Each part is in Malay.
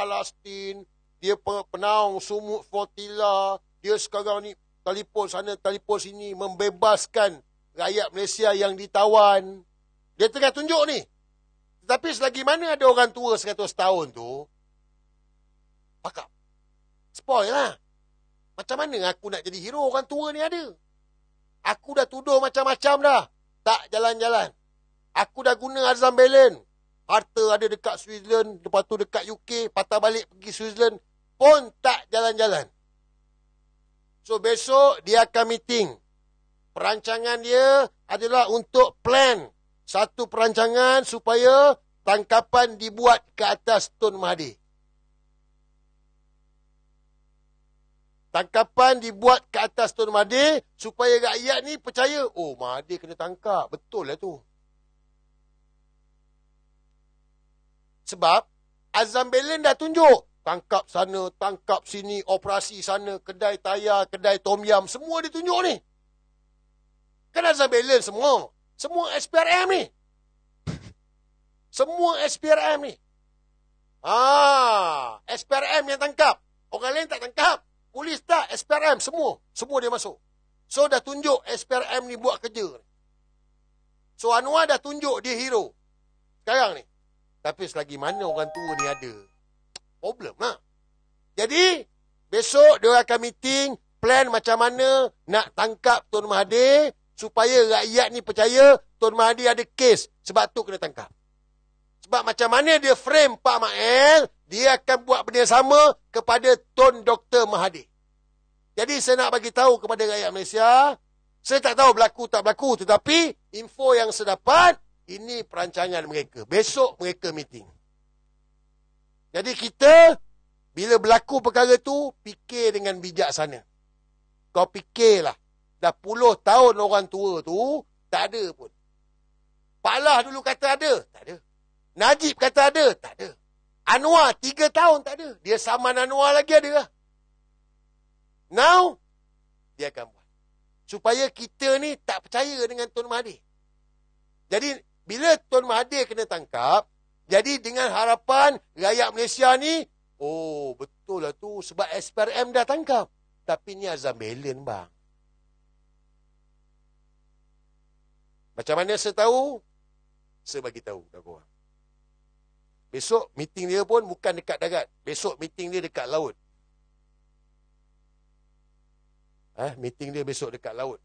Palestin, dia penaung sumut Flotilla, dia sekarang ni telefon sana, telefon sini, membebaskan rakyat Malaysia yang ditawan. Dia tengah tunjuk ni. Tetapi selagi mana ada orang tua 100 tahun tu, pakak. Spoil lah. Macam mana aku nak jadi hero orang tua ni ada? Aku dah tuduh macam-macam dah. Tak jalan-jalan. Aku dah guna Azam Belen. Harta ada dekat Switzerland, lepas tu dekat UK, patah balik pergi Switzerland, pun tak jalan-jalan. So besok dia akan meeting. Perancangan dia adalah untuk plan satu perancangan supaya tangkapan dibuat ke atas Tun Mahathir. Tangkapan dibuat ke atas Tun Mahathir supaya rakyat ni percaya, oh Mahathir kena tangkap. Betul lah tu. Sebab Azam Belen dah tunjuk. Tangkap sana, tangkap sini, operasi sana, kedai tayar, kedai tom yam, semua ditunjuk ni. Kan Azam Belen semua. Semua SPRM ni. Semua SPRM ni. SPRM yang tangkap. Orang lain tak tangkap. Polis tak, SPRM, semua. Semua dia masuk. So dah tunjuk SPRM ni buat kerja. So Anwar dah tunjuk dia hero. Sekarang ni. Tapi selagi mana orang tua ni ada, problem lah. Jadi, besok dia akan meeting, plan macam mana nak tangkap Tun Mahathir, supaya rakyat ni percaya Tun Mahathir ada kes, sebab tu kena tangkap. Sebab macam mana dia frame Pak Mael, dia akan buat benda sama kepada Tun Dr. Mahathir. Jadi, saya nak bagi tahu kepada rakyat Malaysia, saya tak tahu berlaku tak berlaku, tetapi info yang saya dapat, ini perancangan mereka. Besok mereka meeting. Jadi kita, bila berlaku perkara tu, fikir dengan bijaksana. Kau fikirlah. Dah puluh tahun orang tua tu, tak ada pun. Pak Lah dulu kata ada, tak ada. Najib kata ada, tak ada. Anwar 3 tahun tak ada. Dia saman Anwar lagi ada lah. Now, dia akan buat. Supaya kita ni tak percaya dengan Tun Mahathir. Jadi, bila Tun Mahathir kena tangkap, jadi dengan harapan rakyat Malaysia ni, oh betul lah tu, sebab SPRM dah tangkap. Tapi ni Azam Belen bang. Macam mana saya tahu? Saya bagi tahu kat korang. Besok meeting dia pun bukan dekat darat. Besok meeting dia dekat laut. Meeting dia besok dekat laut.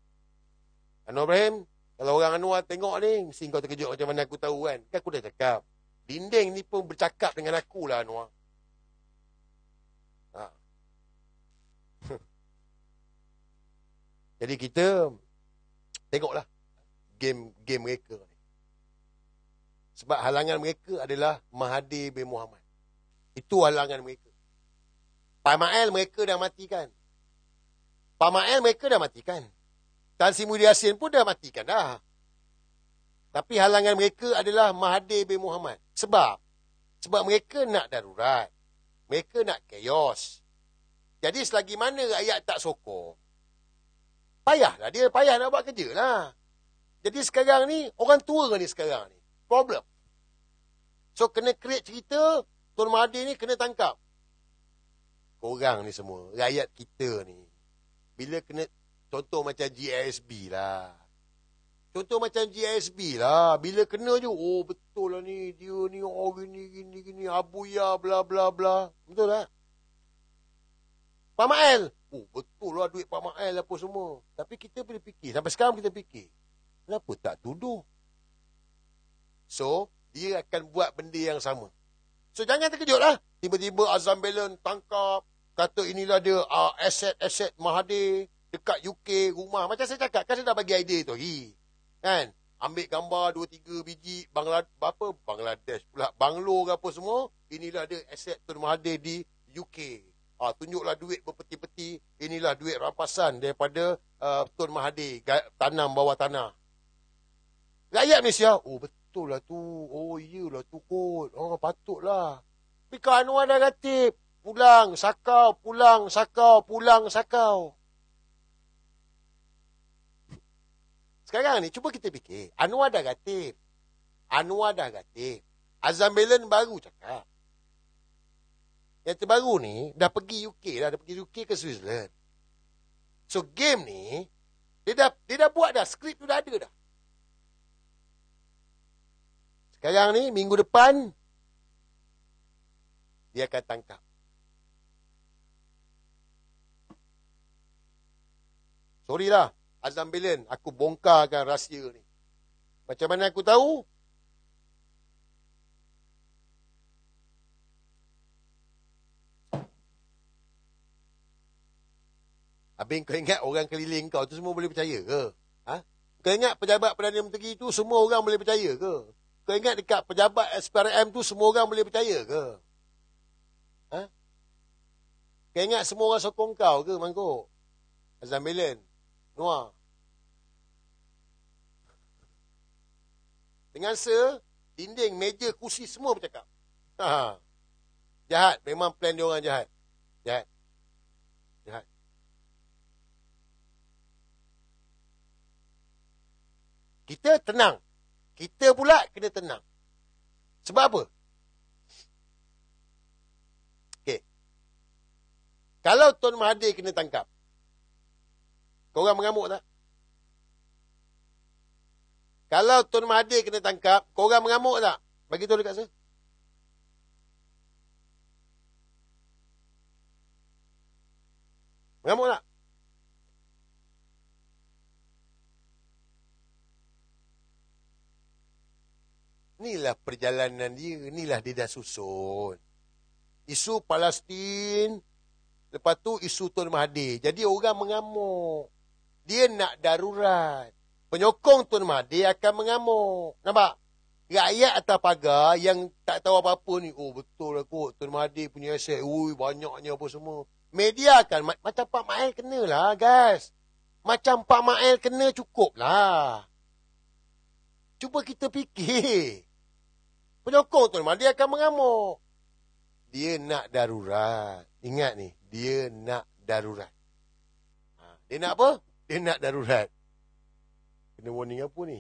Anwar Ibrahim, kalau orang Anwar tengok ni, mesti kau terkejut macam mana aku tahu kan. Kan aku dah cakap. Dinding ni pun bercakap dengan aku lah Anwar. Jadi kita tengoklah game mereka ni. Sebab halangan mereka adalah Mahathir bin Mohamad. Itu halangan mereka. Pak Mael mereka dah matikan. Pak Mael mereka dah matikan. Tan Sri Muhyiddin Yassin pun dah matikan dah. Tapi halangan mereka adalah Mahathir bin Mohamad. Sebab mereka nak darurat. Mereka nak chaos. Jadi selagi mana rakyat tak sokong, payahlah dia, payah nak buat kerja lah. Jadi sekarang ni, orang tua ni sekarang ni. Problem. So kena create cerita, Tun Mahathir ni kena tangkap. Korang ni semua, rakyat kita ni. Bila kena, contoh macam GISB lah. Contoh macam GISB lah. Bila kena je, oh betul lah ni. Dia ni, oh gini, abuya, bla bla bla. Betul tak? Pak Mael. Oh betul lah duit Pak Mael apa semua. Tapi kita boleh fikir. Sampai sekarang kita fikir. Kenapa tak tuduh? So, dia akan buat benda yang sama. So, jangan terkejut lah. Tiba-tiba Azam Belen tangkap. Kata inilah dia aset-aset Mahathir. Dekat UK, rumah. Macam saya cakap, kan saya dah bagi idea tu lagi. Kan? Ambil gambar 2-3 biji Bangladesh pula. Banglo ke apa semua. Inilah dia aset Tun Mahathir di UK. Tunjuklah duit berpeti-peti. Inilah duit rampasan daripada Tun Mahathir. Tanam bawah tanah. Rakyat Malaysia, oh betul lah tu. Oh iyalah tu kot. Oh patutlah. Tapi kalau Anwar dah ratib. Pulang, sakau, pulang, sakau, pulang, sakau. Sekarang ni, cuba kita fikir. Anwar dah ratib. Azam Belen baru cakap. Yang terbaru ni, dah pergi UK dah. Dah pergi UK ke Switzerland. So, game ni, dia dah buat dah. Skrip tu dah ada dah. Sekarang ni, minggu depan, dia akan tangkap. Sorry lah, Azam Bilin, aku bongkarkan rahsia ni. Macam mana aku tahu? Habis kau ingat orang keliling kau tu semua boleh percaya ke? Ha? Kau ingat pejabat Perdana Menteri tu semua orang boleh percaya ke? Kau ingat dekat pejabat SPRM tu semua orang boleh percaya ke? Ha? Kau ingat semua orang sokong kau ke, Mangkuk? Azam Bilin, Noah. Dengan dinding, meja, kursi semua bercakap. Ha. Jahat. Memang plan dia orang jahat. Jahat. Jahat. Kita tenang. Kita pula kena tenang. Sebab apa? Okey. Kalau Tun Mahathir kena tangkap, korang mengamuk tak? Kalau Tun Mahathir kena tangkap, korang mengamuk tak? Bagi tahu dekat saya. Mengamuk tak? Inilah perjalanan dia. Inilah dia dah susun. Isu Palestin. Lepas tu isu Tun Mahathir. Jadi orang mengamuk. Dia nak darurat. Penyokong Tun Mahathir akan mengamuk. Nampak? Rakyat atas pagar yang tak tahu apa-apa ni. Oh betul lah kot. Tun Mahathir punya aset. Ui banyaknya apa semua. Media kan. Macam Pak Mael kena lah guys. Macam Pak Mael kena cukup lah. Cuba kita fikir. Penyokong Tun Mahathir akan mengamuk. Dia nak darurat. Ingat ni. Dia nak darurat. Dia nak apa? Dia nak darurat. Kena warning apa ni?